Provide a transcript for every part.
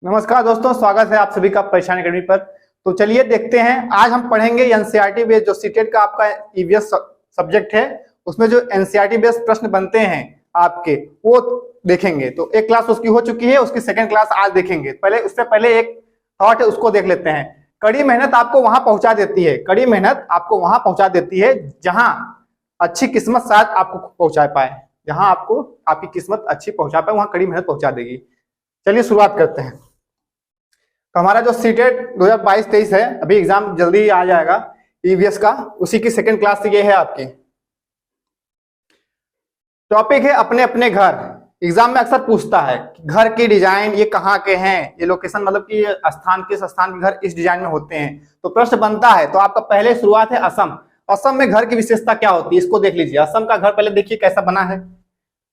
नमस्कार दोस्तों, स्वागत है आप सभी का परेशान अकेडमी पर। तो चलिए देखते हैं, आज हम पढ़ेंगे एनसीईआरटी बेस्ड जो सीटेट का आपका ईवीएस सब्जेक्ट है, उसमें जो एनसीईआरटी बेस्ड प्रश्न बनते हैं आपके, वो देखेंगे। तो एक क्लास उसकी हो चुकी है, उसकी सेकंड क्लास आज देखेंगे। पहले उससे पहले एक थॉट है, उसको देख लेते हैं। कड़ी मेहनत आपको वहां पहुंचा देती है, कड़ी मेहनत आपको वहां पहुंचा देती है जहां अच्छी किस्मत शायद आपको पहुंचा पाए। जहां आपको आपकी किस्मत अच्छी पहुंचा पाए, वहां कड़ी मेहनत पहुंचा देगी। चलिए शुरुआत करते हैं। तो हमारा जो सीटेट 2022-23 है, अभी एग्जाम जल्दी आ जाएगा ईवीएस का, उसी की सेकंड क्लास ये है आपकी। टॉपिक है अपने अपने घर। एग्जाम में अक्सर पूछता है कि घर की डिजाइन ये कहाँ के हैं, ये लोकेशन मतलब कि स्थान, किस स्थान के घर इस डिजाइन में होते हैं। तो प्रश्न बनता है, तो आपका पहले शुरुआत है असम। असम में घर की विशेषता क्या होती है, इसको देख लीजिए। असम का घर पहले देखिए कैसा बना है,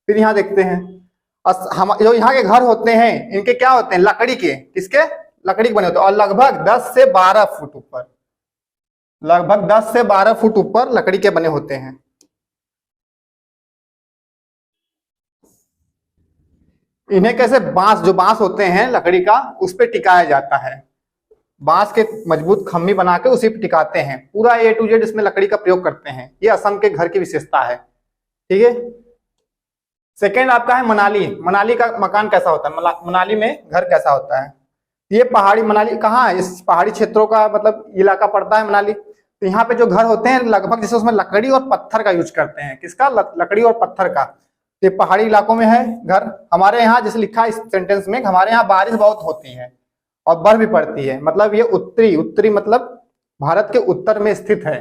फिर यहाँ देखते हैं। हम जो यहाँ के घर होते हैं, इनके क्या होते हैं, लकड़ी के। किसके? लकड़ी के बने होते हैं, और लगभग 10 से 12 फुट ऊपर, लगभग 10 से 12 फुट ऊपर लकड़ी के बने होते हैं। इन्हें कैसे, बांस, जो बांस होते हैं लकड़ी का, उस पर टिकाया जाता है। बांस के मजबूत खम्मी बना के उसी पे टिकाते हैं। पूरा A to Z इसमें लकड़ी का प्रयोग करते हैं। ये असम के घर की विशेषता है, ठीक है। सेकेंड आपका है मनाली। मनाली का मकान कैसा होता है, मनाली में घर कैसा होता है। ये पहाड़ी, मनाली कहाँ है, इस पहाड़ी क्षेत्रों का मतलब इलाका पड़ता है मनाली। तो यहाँ पे जो घर होते हैं लगभग, जैसे उसमें लकड़ी और पत्थर का यूज करते हैं। किसका? लकड़ी और पत्थर का। ये पहाड़ी इलाकों में है घर। हमारे यहाँ जैसे लिखा है इस सेंटेंस में, हमारे यहाँ बारिश बहुत होती है और बर्फ भी पड़ती है। मतलब ये उत्तरी, उत्तरी मतलब भारत के उत्तर में स्थित है,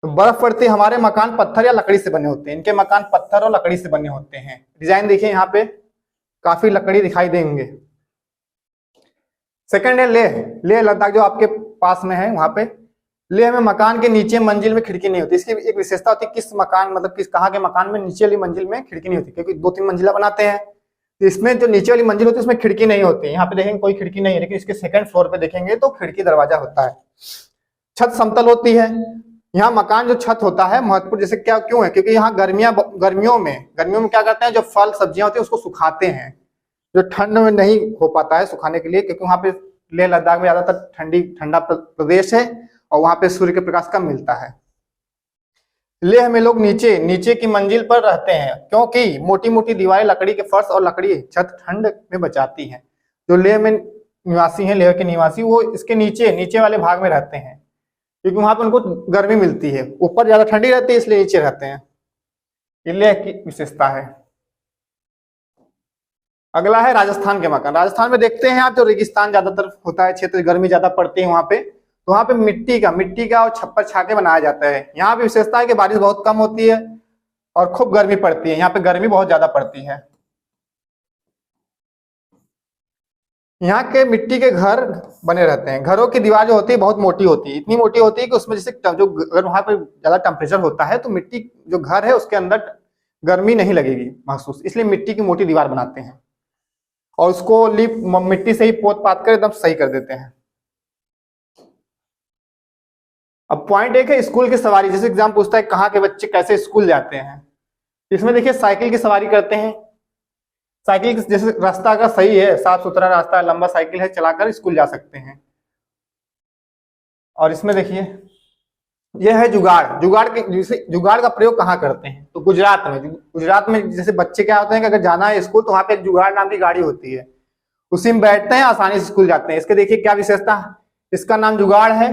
तो बर्फ पड़ती है। हमारे मकान पत्थर या लकड़ी से बने होते हैं, इनके मकान पत्थर और लकड़ी से बने होते हैं। डिजाइन देखिए, यहाँ पे काफी लकड़ी दिखाई देंगे। सेकंड है लेह। लेह लद्दाख जो आपके पास में है, वहां पे लेह में मकान के नीचे मंजिल में खिड़की नहीं होती। इसकी एक विशेषता होती है, किस मकान मतलब किस कहाँ के मकान में नीचे वाली मंजिल में खिड़की नहीं होती, क्योंकि 2-3 मंजिला बनाते हैं। तो इसमें जो नीचे वाली मंजिल होती है उसमें खिड़की नहीं होती। यहाँ पे देखेंगे कोई खिड़की नहीं है, लेकिन इसके सेकंड फ्लोर पे देखेंगे तो खिड़की दरवाजा होता है। छत समतल होती है। यहाँ मकान जो छत होता है महत्वपूर्ण, जैसे क्या क्यों है, क्योंकि यहाँ गर्मियों में क्या करते हैं, जो फल सब्जियां होती है उसको सुखाते हैं, जो ठंड में नहीं हो पाता है सुखाने के लिए, क्योंकि वहां पे लेह लद्दाख में ज्यादातर ठंडा प्रदेश है और वहां पे सूर्य के प्रकाश कम मिलता है। लेह में लोग नीचे की मंजिल पर रहते हैं, क्योंकि मोटी मोटी दीवारें, लकड़ी के फर्श और लकड़ी छत ठंड में बचाती हैं। जो लेह में निवासी हैं, लेह के निवासी, वो इसके नीचे वाले भाग में रहते हैं, क्योंकि वहां पे उनको गर्मी मिलती है। ऊपर ज्यादा ठंडी रहती है, इसलिए नीचे रहते हैं। ये लेह की विशेषता है। अगला है राजस्थान के मकान। राजस्थान में देखते हैं आप, जो रेगिस्तान ज्यादातर होता है क्षेत्र, गर्मी ज्यादा पड़ती है वहां पे, तो वहां पे मिट्टी का और छप्पर छाके बनाया जाता है। यहाँ पे विशेषता है कि बारिश बहुत कम होती है और खूब गर्मी पड़ती है। यहाँ पे गर्मी बहुत ज्यादा पड़ती है। यहाँ के मिट्टी के घर बने रहते हैं। घरों की दीवार जो होती है बहुत मोटी होती है, इतनी मोटी होती है कि उसमें जैसे जो अगर वहां पर ज्यादा टेम्परेचर होता है तो मिट्टी जो घर है उसके अंदर गर्मी नहीं लगेगी महसूस, इसलिए मिट्टी की मोटी दीवार बनाते हैं और उसको मिट्टी से ही पोत पात कर एकदम सही कर देते हैं। अब पॉइंट एक है स्कूल की सवारी। जैसे एग्जाम पूछता है कहाँ के बच्चे कैसे स्कूल जाते हैं, इसमें देखिए साइकिल की सवारी करते हैं। साइकिल जैसे रास्ता अगर सही है, साफ सुथरा रास्ता, लंबा साइकिल है, चलाकर स्कूल जा सकते हैं। और इसमें देखिए यह है जुगाड़ का प्रयोग कहाँ करते हैं, तो गुजरात में जैसे बच्चे क्या होते हैं कि अगर जाना है स्कूल तो वहां पे एक जुगाड़ नाम की गाड़ी होती है, उसी में बैठते हैं, आसानी से स्कूल जाते हैं। इसके देखिए क्या विशेषता, इसका नाम जुगाड़ है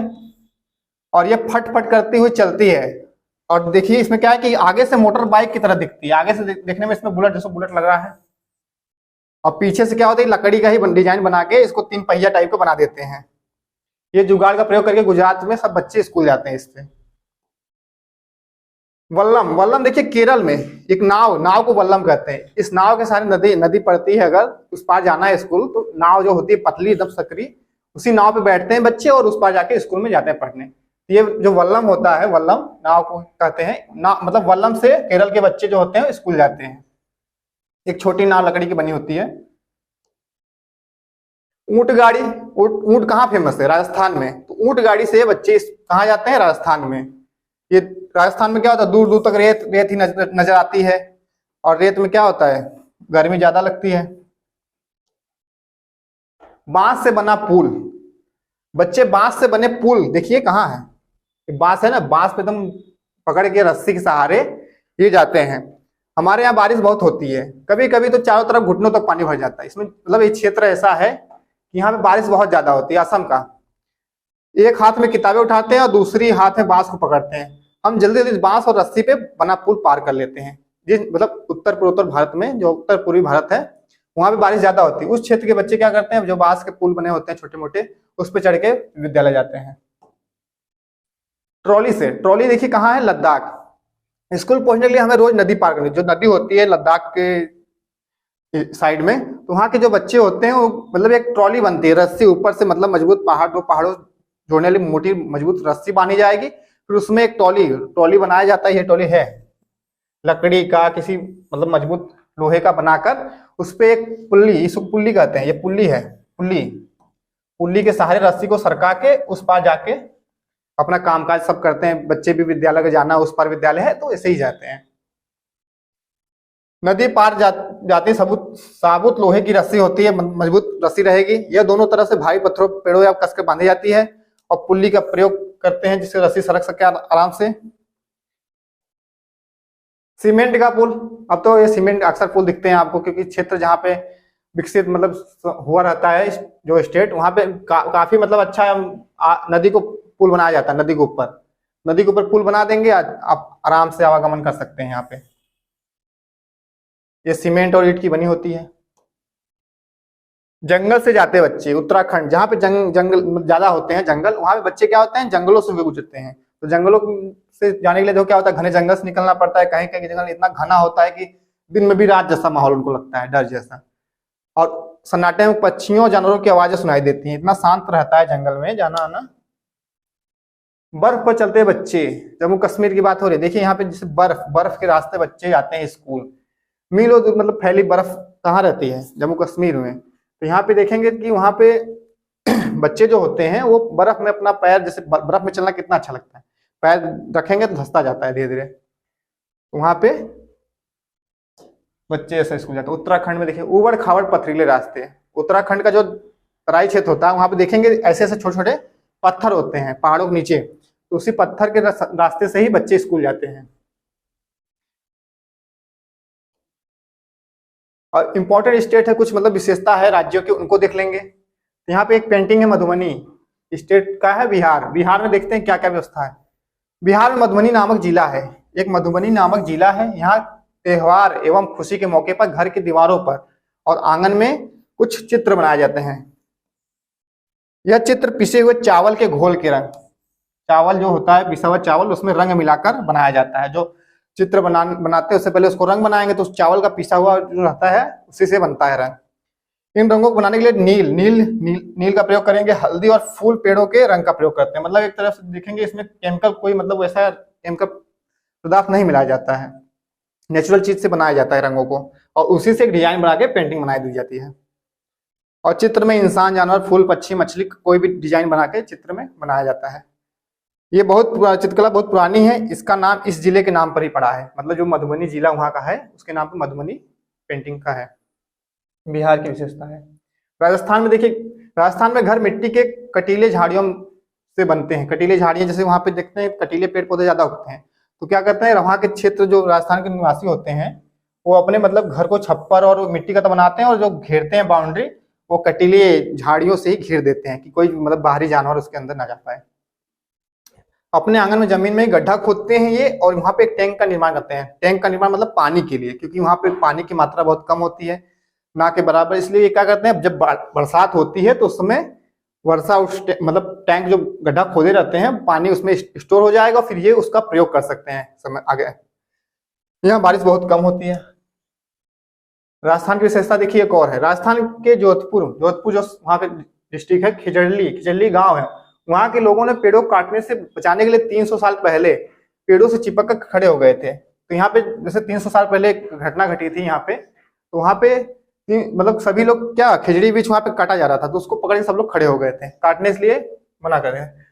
और ये फट फट करती हुई चलती है। और देखिए इसमें क्या है कि आगे से मोटर बाइक की तरह दिखती है, आगे से देखने में इसमें बुलेट, जैसे बुलेट लग रहा है, और पीछे से क्या होता है, लकड़ी का ही डिजाइन बना के इसको 3 पहिया टाइप का बना देते हैं। ये जुगाड़ का प्रयोग करके गुजरात में सब बच्चे स्कूल जाते हैं इससे। वल्लम देखिए केरल में एक नाव को वल्लम कहते हैं। इस नाव के सारे नदी पड़ती है, अगर उस पार जाना है स्कूल तो नाव जो होती है पतली एकदम सकरी, उसी नाव पे बैठते हैं बच्चे और उस पार जाके स्कूल में जाते हैं पढ़ने। ये जो वल्लम होता है, वल्लम नाव को कहते हैं ना, मतलब वल्लम से केरल के बच्चे जो होते हैं स्कूल जाते हैं। एक छोटी नाव लकड़ी की बनी होती है। ऊंट गाड़ी, ऊंट कहाँ फेमस है, राजस्थान में। तो ऊंट गाड़ी से बच्चे कहाँ जाते हैं, राजस्थान में। ये राजस्थान में क्या होता है, दूर दूर तक रेत ही नजर आती है, और रेत में क्या होता है, गर्मी ज्यादा लगती है। बांस से बना पुल। बच्चे बांस से बने पुल देखिए कहाँ है, बांस है ना, बांस पे एकदम पकड़ के रस्सी के सहारे ये जाते हैं। हमारे यहाँ बारिश बहुत होती है, कभी कभी तो चारों तरफ घुटनों तक पानी भर जाता है। इसमें मतलब ये क्षेत्र ऐसा है कि यहाँ पे बारिश बहुत ज्यादा होती है। असम का एक हाथ में किताबें उठाते हैं और दूसरी हाथ में बांस को पकड़ते हैं। हम जल्दी जल्दी बांस और रस्सी पे बना पुल पार कर लेते हैं। जिस मतलब उत्तर पूर्वोत्तर भारत में, जो उत्तर पूर्वी भारत है, वहां पे बारिश ज्यादा होती है। उस क्षेत्र के बच्चे क्या करते हैं, जो बांस के पुल बने होते हैं छोटे मोटे, उस पर चढ़ के विद्यालय जाते हैं। ट्रॉली से, ट्रॉली देखिए कहाँ है, लद्दाख। स्कूल पहुंचने के लिए हमें रोज नदी पार करनी, जो नदी होती है लद्दाख के साइड में, तो वहाँ के जो बच्चे होते हैं वो मतलब एक ट्रॉली बनती है, रस्सी ऊपर से मतलब मजबूत पहाड़ों जोड़ने वाली मोटी मजबूत रस्सी बांधी जाएगी, फिर उसमें एक ट्रॉली बनाया जाता है। ये ट्रॉली है लकड़ी का, किसी मतलब मजबूत लोहे का बनाकर, उस पे एक पुल्ली, इसको पुल्ली कहते हैं, ये पुल्ली है, पुल्ली के सहारे रस्सी को सरका के उस पार जाके अपना कामकाज सब करते हैं। बच्चे भी विद्यालय का जाना, उस पार विद्यालय है तो ऐसे ही जाते हैं। नदी पार जाती साबुत लोहे की रस्सी होती है, मजबूत रस्सी रहेगी। यह दोनों तरफ से भारी पत्थरों पेड़ों या कसकर बांधी जाती है और पुल्ली का प्रयोग करते हैं जिससे रस्सी सरक सके आराम से। सीमेंट का पुल, अब तो ये सीमेंट अक्सर पुल दिखते हैं आपको, क्योंकि क्षेत्र जहाँ पे विकसित मतलब हुआ रहता है जो स्टेट, वहां पे काफी मतलब अच्छा नदी को पुल बनाया जाता है। नदी के ऊपर पुल बना देंगे, आप आराम से आवागमन कर सकते हैं यहाँ पे। ये सीमेंट और ईंट की बनी होती है। जंगल से जाते बच्चे, उत्तराखंड जहाँ पे जंगल ज्यादा होते हैं, जंगल, वहां पे बच्चे क्या होते हैं, जंगलों से गुजरते हैं। तो जंगलों से जाने के लिए जो क्या होता है, घने जंगल से निकलना पड़ता है। कहीं कहीं जंगल इतना घना होता है कि दिन में भी रात जैसा माहौल उनको लगता है, डर जैसा। और सन्नाटे में पक्षियों जानवरों की आवाजें सुनाई देती हैं, इतना शांत रहता है जंगल में जाना आना। बर्फ पर चलते बच्चे, जम्मू कश्मीर की बात हो रही है, देखिए यहाँ पे जैसे बर्फ के रास्ते बच्चे जाते हैं स्कूल। मीलों दूर मतलब फैली बर्फ कहाँ रहती है, जम्मू कश्मीर में। तो यहाँ पे देखेंगे कि वहां पे बच्चे जो होते हैं वो बर्फ में अपना पैर, जैसे बर्फ में चलना कितना अच्छा लगता है, पैर रखेंगे तो धंसता जाता है धीरे धीरे। तो वहां पे बच्चे ऐसे स्कूल जाते हैं। उत्तराखंड में देखिए उबड़ खाबड़ पथरीले रास्ते, उत्तराखंड का जो तराई क्षेत्र होता है वहां पे देखेंगे ऐसे ऐसे छोटे छोटे पत्थर होते हैं पहाड़ों के नीचे, तो उसी पत्थर के रास्ते से ही बच्चे स्कूल जाते हैं। और इम्पोर्टेंट स्टेट है, कुछ मतलब विशेषता है राज्यों की, उनको देख लेंगे। यहाँ पे एक पेंटिंग है मधुबनी, स्टेट का है बिहार। बिहार में देखते हैं क्या क्या व्यवस्था है। बिहार में मधुबनी नामक जिला है, एक मधुबनी नामक जिला है। यहाँ त्योहार एवं खुशी के मौके पर घर की दीवारों पर और आंगन में कुछ चित्र बनाए जाते हैं। यह चित्र पिसे हुए चावल के घोल के रंग, चावल जो होता है पिसा हुआ चावल, उसमें रंग मिलाकर बनाया जाता है। जो चित्र बनाते हैं उससे पहले उसको रंग बनाएंगे, तो उस चावल का पिसा हुआ जो रहता है उसी से बनता है रंग। इन रंगों को बनाने के लिए नील का प्रयोग करेंगे। हल्दी और फूल पेड़ों के रंग का प्रयोग करते हैं। मतलब एक तरफ से देखेंगे इसमें केमिकल कोई मतलब वैसा केमिकल पदार्थ नहीं मिलाया जाता है, नेचुरल चीज से बनाया जाता है रंगों को, और उसी से एक डिजाइन बना के पेंटिंग बनाई दी जाती है। और चित्र में इंसान, जानवर, फूल, पक्षी, मछली, कोई भी डिजाइन बना के चित्र में बनाया जाता है। ये चित्रकला बहुत पुरानी है, इसका नाम इस जिले के नाम पर ही पड़ा है। मतलब जो मधुबनी जिला वहाँ का है उसके नाम पर मधुबनी पेंटिंग का है। बिहार की विशेषता है। राजस्थान में देखिए, राजस्थान में घर मिट्टी के कटीले झाड़ियों से बनते हैं। कटीले झाड़ियां, जैसे वहां पे देखते हैं कटीले पेड़ पौधे ज्यादा उगते हैं, तो क्या करते हैं वहां के क्षेत्र जो राजस्थान के निवासी होते हैं वो अपने मतलब घर को छप्पर और मिट्टी का तो बनाते हैं, और जो घेरते हैं बाउंड्री वो कटीले झाड़ियों से ही घेर देते हैं कि कोई मतलब बाहरी जानवर उसके अंदर ना जा पाए। अपने आंगन में जमीन में गड्ढा खोदते हैं ये, और वहां पे एक टैंक का निर्माण करते हैं। टैंक का निर्माण मतलब पानी के लिए, क्योंकि वहां पे पानी की मात्रा बहुत कम होती है, ना के बराबर। इसलिए ये क्या करते हैं, जब बरसात होती है तो उस समय वर्षा उस मतलब टैंक जो गड्ढा खोदे रहते हैं पानी उसमें स्टोर हो जाएगा, फिर ये उसका प्रयोग कर सकते हैं समय आगे। यहाँ बारिश बहुत कम होती है। राजस्थान की विशेषता देखिए एक और है। राजस्थान के जोधपुर जो वहाँ पे डिस्ट्रिक्ट है, खिजड़ली गांव है, वहां के लोगों ने पेड़ों को काटने से बचाने के लिए 300 साल पहले पेड़ों से चिपक कर खड़े हो गए थे। तो यहाँ पे जैसे 300 साल पहले एक घटना घटी थी यहाँ पे, तो वहां पे मतलब सभी लोग क्या खिजड़ी बीच वहां पे काटा जा रहा था, तो उसको पकड़ के सब लोग खड़े हो गए थे, काटने इसलिए मना कर रहे हैं।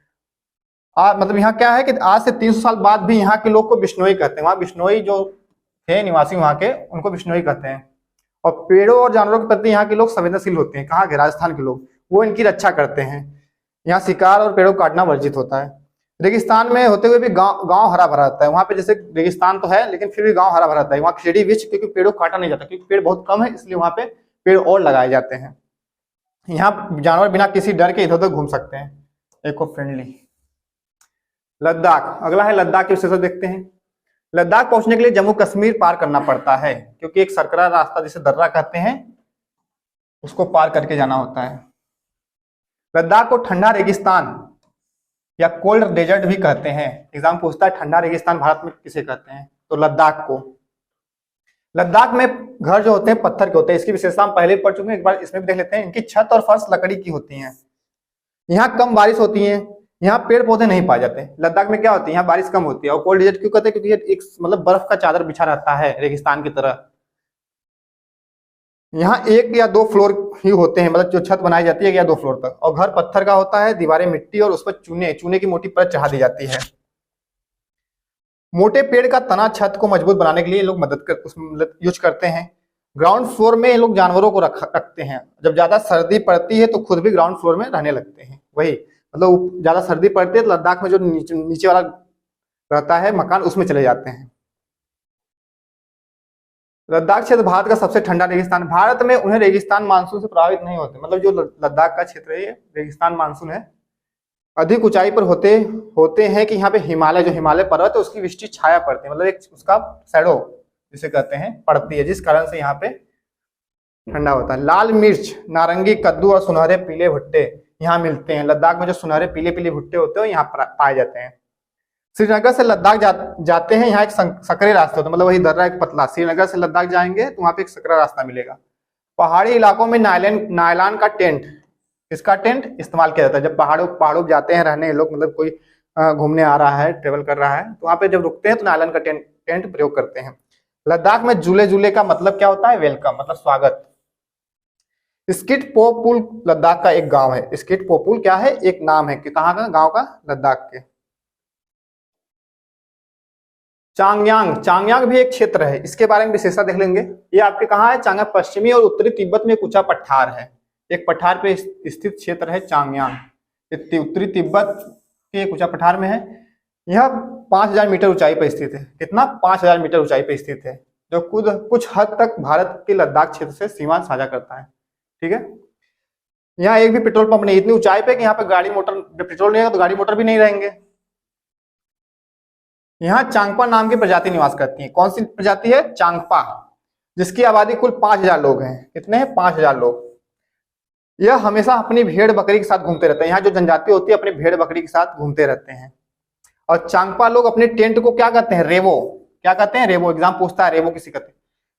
मतलब यहाँ क्या है कि आज से 300 साल बाद भी यहाँ के लोग को बिश्नोई कहते हैं। वहाँ बिश्नोई जो थे निवासी वहाँ के, उनको बिश्नोई कहते हैं। और पेड़ों और जानवरों के प्रति यहाँ के लोग संवेदनशील होते हैं। कहाँ के? राजस्थान के लोग। वो इनकी रक्षा करते हैं। यहाँ शिकार और पेड़ों को काटना वर्जित होता है। रेगिस्तान में होते हुए भी गांव हरा भरा रहता है। वहां पे जैसे रेगिस्तान तो है लेकिन फिर भी गांव हरा भरा रहता है। वहाँ खेड़ी वृक्ष, क्योंकि पेड़ों को काटा नहीं जाता, क्योंकि पेड़ बहुत कम है इसलिए वहां पे पेड़ और लगाए जाते हैं। यहाँ जानवर बिना किसी डर के इधर उधर घूम सकते हैं, इको फ्रेंडली। लद्दाख, अगला है लद्दाख की विशेषता देखते हैं। लद्दाख पहुंचने के लिए जम्मू कश्मीर पार करना पड़ता है, क्योंकि एक सरकरा रास्ता जिसे दर्रा कहते हैं उसको पार करके जाना होता है। लद्दाख को ठंडा रेगिस्तान या कोल्ड डेजर्ट भी कहते हैं। एग्जाम पूछता है ठंडा रेगिस्तान भारत में किसे कहते हैं, तो लद्दाख को। लद्दाख में घर जो होते हैं पत्थर के होते हैं। इसकी विशेषता हम पहले पढ़ चुके हैं, एक बार इसमें भी देख लेते हैं। इनकी छत और फर्श लकड़ी की होती हैं। यहाँ कम बारिश होती है, यहाँ पेड़ पौधे नहीं पाए जाते। लद्दाख में क्या होती है, यहाँ बारिश कम होती है। और कोल्ड डेजर्ट क्यों कहते हैं, क्योंकि ये एक मतलब बर्फ का चादर बिछा रहता है रेगिस्तान की तरह। यहाँ 1 या 2 फ्लोर ही होते हैं, मतलब जो छत बनाई जाती है 1 या 2 फ्लोर तक। और घर पत्थर का होता है, दीवारें मिट्टी और उस पर चूने की मोटी परत चढ़ा दी जाती है। मोटे पेड़ का तना छत को मजबूत बनाने के लिए लोग उसमें यूज करते हैं। ग्राउंड फ्लोर में लोग जानवरों को रखते हैं। जब ज्यादा सर्दी पड़ती है तो खुद भी ग्राउंड फ्लोर में रहने लगते हैं। वही मतलब ज्यादा सर्दी पड़ती है तो लद्दाख में जो नीचे वाला रहता है मकान उसमें चले जाते हैं। लद्दाख क्षेत्र भारत का सबसे ठंडा रेगिस्तान। भारत में उन्हें रेगिस्तान मानसून से प्रभावित नहीं होते। मतलब जो लद्दाख का क्षेत्र है ये रेगिस्तान मानसून है। अधिक ऊंचाई पर होते हैं कि यहाँ पे जो हिमालय पर्वत है उसकी विस्तृत छाया पड़ती है, मतलब एक उसका शैडो जिसे कहते हैं पड़ती है, जिस कारण से यहाँ पे ठंडा होता है। लाल मिर्च, नारंगी, कद्दू और सुनहरे पीले भुट्टे यहाँ मिलते हैं। लद्दाख में जो सुनहरे पीले पीले भुट्टे होते हैं यहाँ पाए जाते हैं। श्रीनगर से लद्दाख जाते हैं, यहाँ एक सकरे रास्ते होते हैं, मतलब वही दर्रा एक पतला। श्रीनगर से लद्दाख जाएंगे तो वहां पे एक सकरा रास्ता मिलेगा। पहाड़ी इलाकों में नायलॉन का टेंट, इसका टेंट इस्तेमाल किया जाता है। जब पहाड़ों जाते हैं रहने लोग, मतलब कोई घूमने आ रहा है, ट्रेवल कर रहा है, तो वहां पे जब रुकते हैं तो नायलॉन का टेंट प्रयोग करते हैं। लद्दाख में जूले का मतलब क्या होता है, वेलकम, मतलब स्वागत। स्किट पोपुल लद्दाख का एक गांव है। स्किट पोपुल क्या है, एक नाम है कि कहाँ का, गांव का, लद्दाख के। चांगयांग भी एक क्षेत्र है, इसके बारे में विशेषता देख लेंगे। ये आपके कहाँ है, चांगयांग पश्चिमी और उत्तरी तिब्बत में एक ऊंचा पठार है। एक पठार पे स्थित क्षेत्र है चांगयांग। उत्तरी तिब्बत के एक ऊंचा पठार में है। यह 5000 मीटर ऊंचाई पर स्थित है। कितना, 5000 मीटर ऊंचाई पर स्थित है, जो कुछ हद तक भारत के लद्दाख क्षेत्र से सीमा साझा करता है। ठीक है, यहाँ एक भी पेट्रोल पंप नहीं, इतनी ऊंचाई पे कि यहाँ पे गाड़ी मोटर, पेट्रोल नहीं है तो गाड़ी मोटर भी नहीं रहेंगे। यहाँ चांगपा नाम की प्रजाति निवास करती है। कौन सी प्रजाति है, चांगपा, जिसकी आबादी कुल 5000 लोग हैं। कितने हैं, 5000 लोग। यह हमेशा अपनी भेड़ बकरी के साथ घूमते रहते हैं। यहाँ जो जनजाति होती है अपनी भेड़ बकरी के साथ घूमते रहते हैं। और चांगपा लोग अपने टेंट को क्या कहते हैं, रेवो। क्या कहते हैं, रेवो। एग्जाम पूछता है रेवो किसी कहते हैं,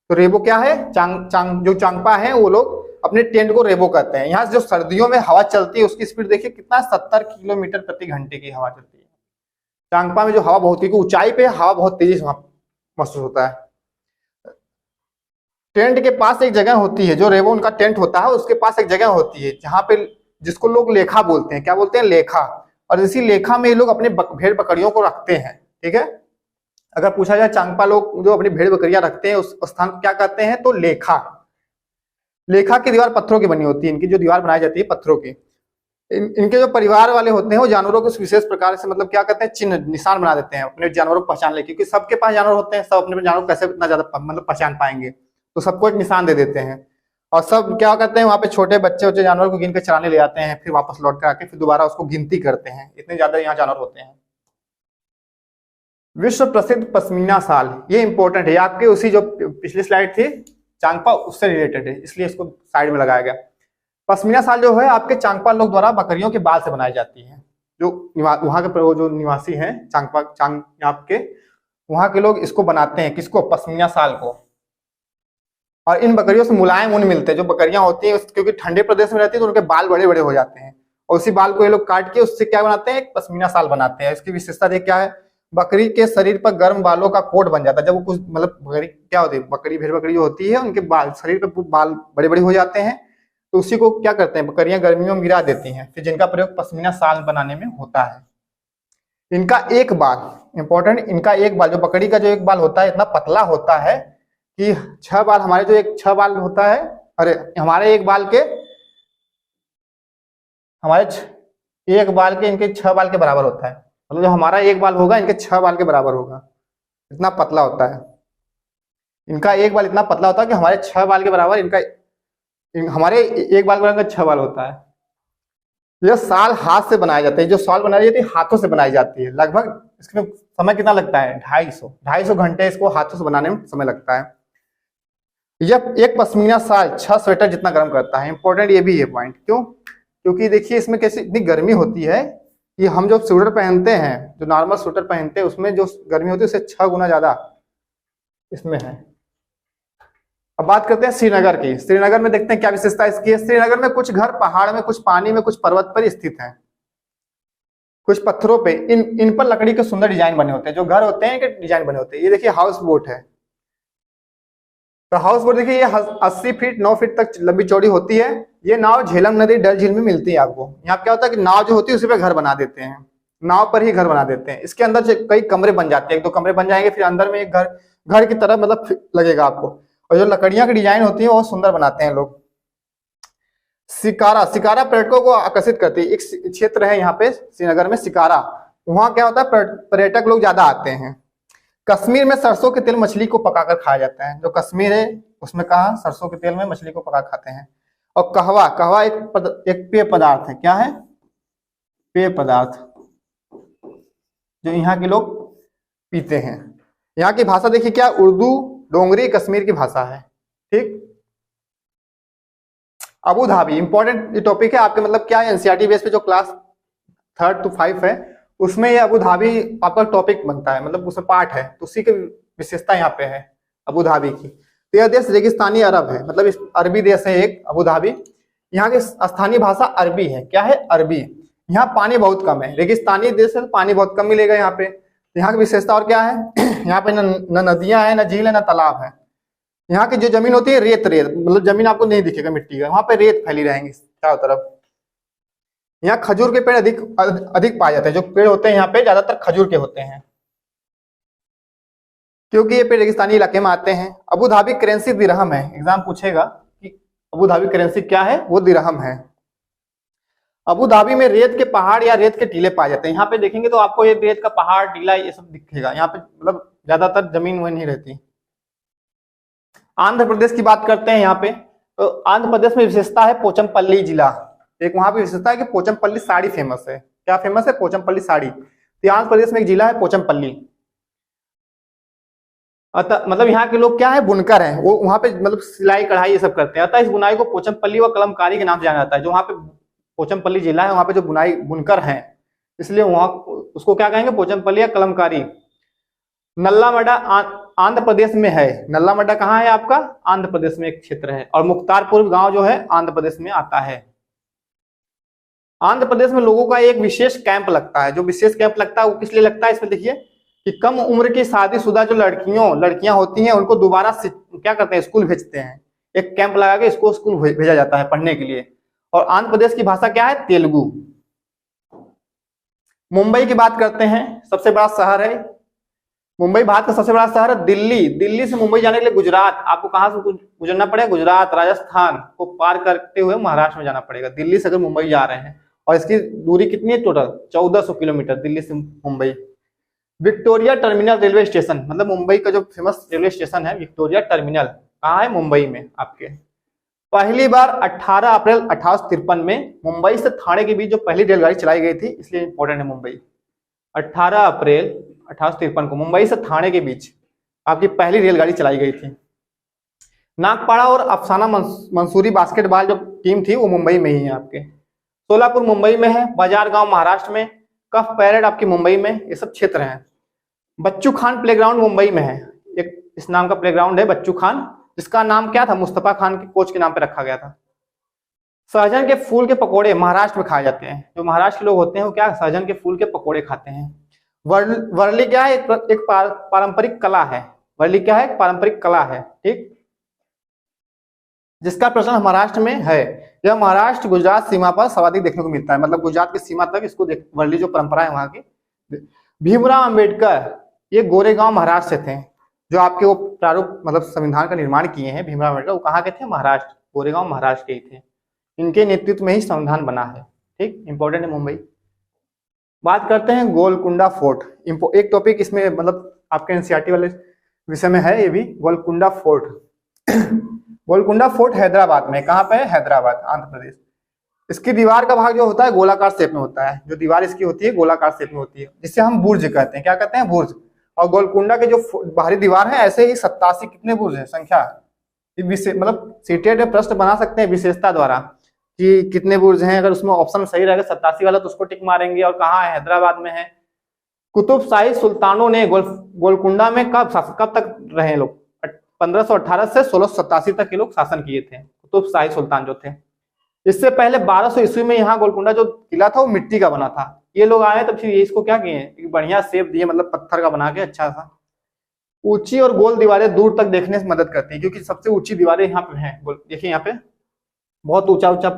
तो रेवो क्या है, जो चांगपा है वो लोग अपने टेंट को रेवो कहते हैं। यहाँ जो सर्दियों में हवा चलती है उसकी स्पीड देखिए कितना, 70 किलोमीटर प्रति घंटे की हवा चलती है। चांगपा में जो हवा बहुत ही ऊंचाई पे हवा बहुत तेजी से महसूस होता है। टेंट के पास एक जगह होती है, जो रेवो उनका टेंट होता है उसके पास एक जगह होती है जहां पे, जिसको लोग लेखा बोलते हैं। क्या बोलते हैं, लेखा। और इसी लेखा में ये लोग अपने भेड़ बकरियों को रखते हैं। ठीक है, अगर पूछा जाए चांगपा लोग जो अपनी भेड़ बकरियां रखते हैं उस स्थान को क्या कहते हैं, तो लेखा। लेखा की दीवार पत्थरों की बनी होती है। इनकी जो दीवार बनाई जाती है पत्थरों की। इनके जो परिवार वाले होते हैं वो जानवरों को विशेष प्रकार से, मतलब क्या कहते हैं, चिन्ह निशान बना देते हैं अपने जानवरों को पहचान ले, क्योंकि सबके पास जानवर होते हैं, सब अपने जानवरों को कैसे इतना ज्यादा मतलब पहचान पाएंगे, तो सबको एक निशान दे देते हैं। और सब क्या करते हैं, वहां पे छोटे बच्चे जानवर को गिन के चराने ले जाते हैं, फिर वापस लौट कर आके फिर दोबारा उसको गिनती करते हैं। इतने ज्यादा यहाँ जानवर होते हैं। विश्व प्रसिद्ध पश्मीना शाल, ये इंपॉर्टेंट है, आपके उसी जो पिछली स्लाइड थी चांगपा उससे रिलेटेड है, इसलिए इसको साइड में लगाया गया। पश्मीना शाल जो है आपके लोग द्वारा बकरियों के बाल से बनाई जाती है। जो वहां के जो निवासी हैं आपके वहां के लोग इसको बनाते हैं, किसको, पश्मीना शाल को। और इन बकरियों से मुलायम ऊन मिलते हैं। जो बकरियां होती हैं क्योंकि ठंडे प्रदेश में रहती है तो उनके बाल बड़े बड़े हो जाते हैं, और उसी बाल को ये लोग काट के उससे क्या बनाते हैं, एक पश्मीना शाल बनाते हैं। इसकी विशेषता देख क्या है, बकरी के शरीर पर गर्म बालों का कोट बन जाता है। जब वो कुछ मतलब बकरी क्या होती है, भेड़ बकरी जो होती है उनके बाल, शरीर पर बाल बड़े बड़े हो जाते हैं, तो उसी को क्या करते हैं, बकरियां गर्मियों में गिरा देती हैं, फिर जिनका प्रयोग पश्मीना शाल बनाने में होता है। इनका एक बाल इंपॉर्टेंट, इनका एक बाल, जो बकरी का जो एक बाल होता है इतना पतला होता है कि 6 बाल, हमारे जो 6 बाल होता है, अरे हमारे एक बाल के हमारे एक बाल के इनके 6 बाल के बराबर होता है। मतलब जो हमारा एक बाल होगा इनके 6 बाल के बराबर होगा, इतना पतला होता है। इनका एक बाल इतना पतला होता है कि हमारे 6 बाल के बराबर हमारे एक बाल के बराबर 6 बाल होता है। यह साल हाथ से बनाए जाते हैं, जो साल बनाई जाती है हाथों से बनाई जाती है। लगभग इसमें समय कितना लगता है? 250 घंटे इसको हाथों से बनाने में समय लगता है। यह एक पश्मीना साल 6 स्वेटर जितना गर्म करता है। इंपॉर्टेंट ये भी है पॉइंट। क्यों? क्योंकि देखिए इसमें कैसी इतनी गर्मी होती है कि हम जो स्वेटर पहनते हैं, जो नॉर्मल स्वेटर पहनते हैं, उसमें जो गर्मी होती है उससे 6 गुना ज्यादा इसमें है। अब बात करते हैं श्रीनगर की। श्रीनगर में देखते हैं क्या विशेषता इसकी है। श्रीनगर में कुछ घर पहाड़ में, कुछ पानी में, कुछ पर्वत पर स्थित हैं, कुछ पत्थरों पे। इन पर लकड़ी के सुंदर डिजाइन बने होते हैं। जो घर होते हैं इनके डिजाइन बने होते हैं। ये देखिए हाउस बोट है। तो हाउस बोट देखिए ये 80 फीट 9 फीट तक लंबी चौड़ी होती है। ये नाव झेलम नदी डल झील में मिलती है आपको। यहाँ क्या होता है कि नाव जो होती है उसी पे घर बना देते हैं, नाव पर ही घर बना देते हैं। इसके अंदर कई कमरे बन जाते हैं, 1-2 कमरे बन जाएंगे, फिर अंदर में एक घर की तरह मतलब लगेगा आपको। और जो लकड़ियां की डिजाइन होती है वो सुंदर बनाते हैं लोग। शिकारा पर्यटकों को आकर्षित करती है। एक क्षेत्र है यहाँ पे श्रीनगर में शिकारा। वहाँ क्या होता है, पर्यटक लोग ज्यादा आते हैं। कश्मीर में सरसों के तेल मछली को पकाकर खाया जाता है। जो कश्मीर है उसमें कहा सरसों के तेल में मछली को पका खाते हैं। और कहवा एक पेय पदार्थ है। क्या है? पेय पदार्थ जो यहाँ के लोग पीते हैं। यहाँ की भाषा देखिए क्या, उर्दू डोंगरी कश्मीर की भाषा है। ठीक। अबू धाबी इंपॉर्टेंट टॉपिक है आपके, मतलब क्या है, एनसीईआरटी बेस पे जो क्लास 3rd to 5 है उसमें ये अबू धाबी आपका टॉपिक बनता है, मतलब उसमें पार्ट है। तो उसी की विशेषता यहाँ पे है अबू धाबी की। तो यह देश रेगिस्तानी अरब है, मतलब इस अरबी देश है एक अबू धाबी। यहाँ की स्थानीय भाषा अरबी है। क्या है? अरबी। यहाँ पानी बहुत कम है, रेगिस्तानी देश है तो पानी बहुत कम मिलेगा यहाँ पे। यहाँ की विशेषता और क्या है, यहाँ पे न नदियां है, न झील है, न तालाब है। यहाँ की जो जमीन होती है रेत, मतलब जमीन आपको नहीं दिखेगा मिट्टी का, वहां पे रेत फैली रहेंगी चारों तरफ। यहाँ खजूर के पेड़ अधिक पाए जाते हैं। जो पेड़ होते हैं यहाँ पे ज्यादातर खजूर के होते हैं, क्योंकि ये पेड़ रेगिस्तानी इलाके में आते हैं। अबू धाबी करेंसी दिरहम है। एग्जाम पूछेगा कि अबू धाबी करेंसी क्या है, वो दिरहम है। अबू धाबी में रेत के पहाड़ या रेत के टीले पाए जाते हैं। यहाँ पे देखेंगे तो आपको ये रेत का पहाड़ टीला ये सब दिखेगा। यहाँ पे मतलब ज्यादातर जमीन वही नहीं रहती। आंध्र प्रदेश की बात करते हैं यहाँ पे। तो आंध्र प्रदेश में विशेषता है पोचमपल्ली जिला। एक वहां पे विशेषता है कि पोचमपल्ली साड़ी फेमस है। क्या फेमस है? पोचमपल्ली साड़ी। तो आंध्र प्रदेश में एक जिला है पोचमपल्ली। अतः मतलब यहाँ के लोग क्या है, बुनकर हैं। वो वहां पे मतलब सिलाई कढ़ाई ये सब करते हैं। अतः इस बुनाई को पोचमपल्ली व कलमकारी के नाम से जाना जाता है। जो वहाँ पे पोचमपल्ली जिला है वहां पे जो बुनाई बुनकर हैं, इसलिए वहां उसको क्या कहेंगे, पोचमपल्ली या कलमकारी। नल्लामड्डा आंध्र प्रदेश में है। नल्लामड्डा कहाँ है आपका? आंध्र प्रदेश में एक क्षेत्र है। और मुख्तारपुर गांव जो है आंध्र प्रदेश में आता है। आंध्र प्रदेश में लोगों का एक विशेष कैंप लगता है। जो विशेष कैंप लगता है वो किस लिए लगता है, इसमें देखिए कि कम उम्र की शादीशुदा जो लड़कियां होती हैं उनको दोबारा क्या करते हैं, स्कूल भेजते हैं। एक कैंप लगा के इसको स्कूल भेजा जाता है पढ़ने के लिए। और आंध्र प्रदेश की भाषा क्या है? तेलुगु। मुंबई की बात करते हैं। सबसे बड़ा शहर है मुंबई। भारत का सबसे बड़ा शहर है दिल्ली। दिल्ली से मुंबई जाने के लिए गुजरात, आपको कहां से गुजरना पड़ेगा? गुजरात राजस्थान को पार करते हुए महाराष्ट्र में जाना पड़ेगा, दिल्ली से अगर मुंबई जा रहे हैं। और इसकी दूरी कितनी है टोटल? 1400 किलोमीटर दिल्ली से Mumbai. Victoria terminal railway station, मतलब मुंबई का जो फेमस रेलवे स्टेशन है विक्टोरिया टर्मिनल, कहाँ है? मुंबई में आपके। पहली बार 18 अप्रैल 1853 में मुंबई से थाने के बीच जो पहली रेलगाड़ी चलाई गई थी, इसलिए इंपॉर्टेंट है मुंबई। 18 अप्रैल 1853 को मुंबई से थाने के बीच आपकी पहली रेलगाड़ी चलाई गई थी। नागपाड़ा और अफसाना मंसूरी बास्केटबॉल जो टीम थी वो मुंबई में ही है आपके। सोलापुर मुंबई में है। बाजार गांव महाराष्ट्र में। कफ पैरेड आपकी मुंबई में। ये सब क्षेत्र हैं। बच्चू खान प्लेग्राउंड मुंबई में है। एक इस नाम का प्लेग्राउंड है बच्चू खान, जिसका नाम क्या था? मुस्तफा खान के कोच के नाम पे रखा गया था। सहजन के फूल के पकोड़े महाराष्ट्र में खाए जाते हैं। जो महाराष्ट्र के लोग होते हैं वो क्या, सहजन के फूल के पकोड़े खाते हैं। वर्ली क्या है? एक पारंपरिक कला है। वर्ली क्या है? एक पारंपरिक कला है। ठीक, जिसका प्रचलन महाराष्ट्र में है। यह महाराष्ट्र गुजरात सीमा पर सर्वाधिक देखने को मिलता है, मतलब गुजरात की सीमा तक इसको वर्ली जो परंपरा है वहां की। भीमराव अंबेडकर ये गोरेगांव महाराष्ट्र से थे। जो आपके वो प्रारूप मतलब संविधान का निर्माण किए हैं भीमराव अंबेडकर, वो कहाँ के थे? महाराष्ट्र, गोरेगांव महाराष्ट्र के ही थे। इनके नेतृत्व में ही संविधान बना है। ठीक, इंपॉर्टेंट है मुंबई। बात करते हैं गोलकुंडा फोर्ट। एक टॉपिक इसमें मतलब आपके एनसीईआरटी वाले विषय में है ये भी, गोलकुंडा फोर्ट। गोलकुंडा फोर्ट हैदराबाद में, कहाँ पे है? हैदराबाद, आंध्र प्रदेश। इसकी दीवार का भाग जो होता है गोलाकार शेप में होता है, जो दीवार इसकी होती है गोलाकार शेप में होती है, जिससे हम बुर्ज कहते हैं। क्या कहते हैं? बुर्ज। और गोलकुंडा के जो बाहरी दीवार है, ऐसे ही 87 कितने बुर्ज है संख्या, मतलब सीटेड प्रश्न बना सकते हैं विशेषता द्वारा कि कितने बुर्ज हैं। अगर उसमें ऑप्शन सही रहेगा 87 वाला तो उसको टिक मारेंगे। और कहाँ है? हैदराबाद में है। कुतुबशाही सुल्तानों ने गोलकुंडा में कब तक रहे लोग? 1518 से 1687 तक ये लोग शासन किए थे, कुतुबशाही सुल्तान जो थे। इससे पहले 1200 ईस्वी में यहाँ गोलकुंडा जो किला था वो मिट्टी का बना था। ये लोग आए तब फिर ये इसको क्या किए, एक बढ़िया शेप दिए, मतलब पत्थर का बना के अच्छा सा। ऊंची और गोल दीवारें दूर तक देखने से मदद करती है, क्योंकि सबसे ऊंची दीवारें यहाँ पे हैं। देखिए यहाँ पे बहुत ऊंचा ऊंचा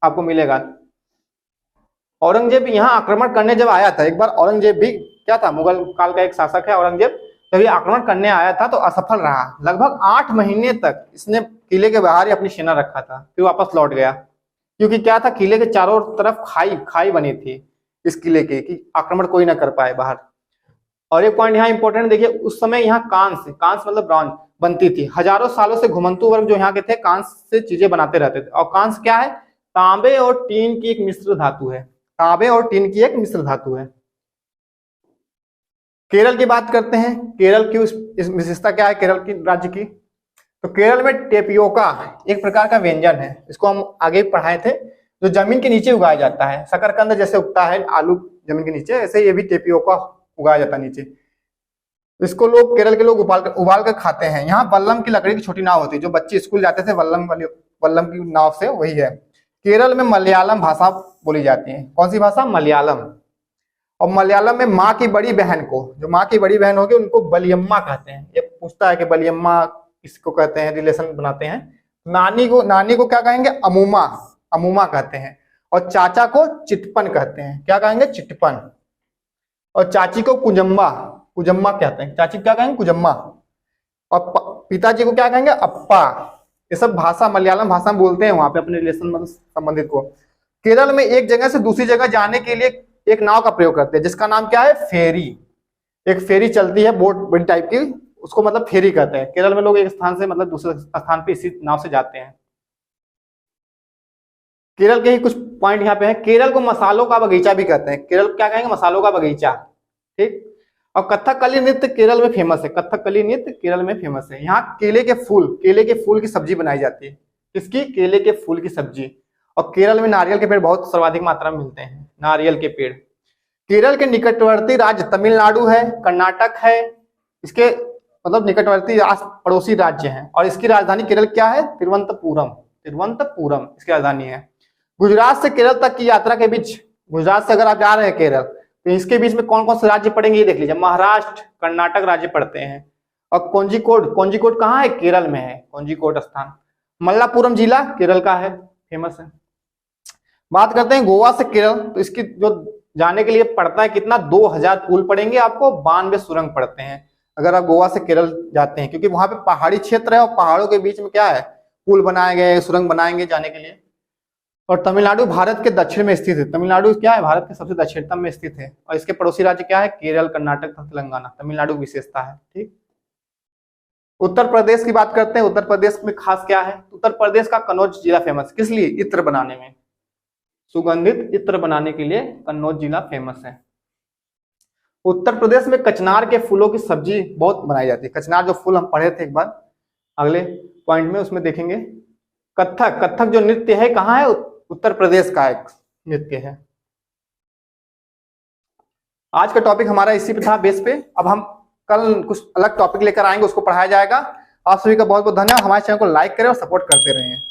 आपको मिलेगा। औरंगजेब यहाँ आक्रमण करने जब आया था, एक बार औरंगजेब भी क्या था, मुगल काल का एक शासक है औरंगजेब, जब ये आक्रमण करने आया था तो असफल रहा। लगभग 8 महीने तक इसने किले के बाहर ही अपनी सेना रखा था, फिर वापस लौट गया। क्योंकि क्या था, किले के चारों तरफ खाई बनी थी इस किले के, कि आक्रमण कोई ना कर पाए बाहर। और एक पॉइंट यहाँ इंपॉर्टेंट देखिए, उस समय यहाँ कांस मतलब ब्रॉन्ज बनती थी। हजारों सालों से घुमंतु वर्ग जो यहाँ के थे कांस से चीजें बनाते रहते थे। और कांस क्या है? तांबे और टीन की एक मिश्र धातु है। तांबे और टीन की एक मिश्र धातु है। केरल की बात करते हैं। केरल की इस विशेषता क्या है केरल की राज्य की? तो केरल में टेपियोका एक प्रकार का व्यंजन है, इसको हम आगे पढ़ाए थे, जो जमीन के नीचे उगाया जाता है। शकरकंद जैसे उगता है आलू जमीन के नीचे, ऐसे ये भी टेपियोका उगाया जाता है नीचे। इसको लोग केरल के लोग उबाल कर खाते हैं। यहाँ वल्लम की लकड़ी की छोटी नाव होती है, जो बच्चे स्कूल जाते थे वल्लम की नाव से, वही है। केरल में मलयालम भाषा बोली जाती है। कौन सी भाषा? मलयालम। और मलयालम में माँ की बड़ी बहन को, जो माँ की बड़ी बहन होगी, उनको बलियम्मा कहते हैं। ये पूछता है कि बलियम्मा किसको कहते हैं, रिलेशन बनाते हैं। नानी को क्या कहेंगे? अमूमा कहते हैं। और चाचा को चिटपन कहते हैं। क्या कहेंगे? चिटपन। और चाची को कुजम्मा कहते हैं। चाची क्या कहेंगे? कुजम्मा। और पिताजी को क्या कहेंगे? अप्पा। ये सब भाषा मलयालम भाषा में बोलते हैं वहां पे अपने रिलेशन संबंधित को। केरल में एक जगह से दूसरी जगह जाने के लिए एक नाव का प्रयोग करते हैं, जिसका नाम क्या है? फेरी। एक फेरी चलती है बोट बड़ी टाइप की, उसको मतलब फेरी कहते हैं। केरल में लोग एक स्थान से मतलब दूसरे स्थान पे इसी नाव से जाते हैं। केरल के ही कुछ पॉइंट यहाँ पे है। केरल को मसालों का बगीचा भी कहते हैं। केरल क्या कहेंगे? मसालों का बगीचा। ठीक। और कथकली नृत्य केरल में फेमस है। कथकली नृत्य केरल में फेमस है। यहाँ केले के फूल की सब्जी बनाई जाती है। किसकी? केले के फूल की सब्जी। और केरल में नारियल के पेड़ बहुत सर्वाधिक मात्रा में मिलते हैं, नारियल के पेड़। केरल के निकटवर्ती राज्य तमिलनाडु है, कर्नाटक है, इसके मतलब निकटवर्ती पड़ोसी राज्य हैं। और इसकी राजधानी केरल क्या है? तिरुवनंतपुरम इसकी राजधानी है। गुजरात से केरल तक की यात्रा के बीच, गुजरात से अगर आप जा रहे हैं केरल, तो इसके बीच में कौन कौन से राज्य पड़ेंगे ये देख लीजिए। महाराष्ट्र, कर्नाटक राज्य पड़ते हैं। और कोंजीकोड कहाँ है? केरल में है कोंजीकोड स्थान। मल्लापुरम जिला केरल का है, फेमस है। बात करते हैं गोवा से केरल, तो इसकी जो जाने के लिए पड़ता है कितना? 2000 पुल पड़ेंगे आपको, 92 सुरंग पड़ते हैं अगर आप गोवा से केरल जाते हैं, क्योंकि वहां पे पहाड़ी क्षेत्र है और पहाड़ों के बीच में क्या है? पुल बनाए गए, सुरंग बनाएंगे जाने के लिए। और तमिलनाडु भारत के दक्षिण में स्थित है। तमिलनाडु क्या है? भारत के सबसे दक्षिणतम में स्थित है। और इसके पड़ोसी राज्य क्या है? केरल, कर्नाटक तथा तेलंगाना। तमिलनाडु विशेषता है। ठीक। उत्तर प्रदेश की बात करते हैं। उत्तर प्रदेश में खास क्या है? उत्तर प्रदेश का कन्नौज जिला फेमस, किस लिए? इत्र बनाने में, सुगंधित इत्र बनाने के लिए कन्नौज जिला फेमस है। उत्तर प्रदेश में कचनार के फूलों की सब्जी बहुत बनाई जाती है। कचनार जो फूल हम पढ़े थे एक बार अगले पॉइंट में, उसमें देखेंगे। कथक जो नृत्य है कहाँ है? उत्तर प्रदेश का एक नृत्य है। आज का टॉपिक हमारा इसी पे था बेस पे। अब हम कल कुछ अलग टॉपिक लेकर आएंगे, उसको पढ़ाया जाएगा। आप सभी का बहुत बहुत धन्यवाद। हमारे चैनल को लाइक करें और सपोर्ट करते रहें।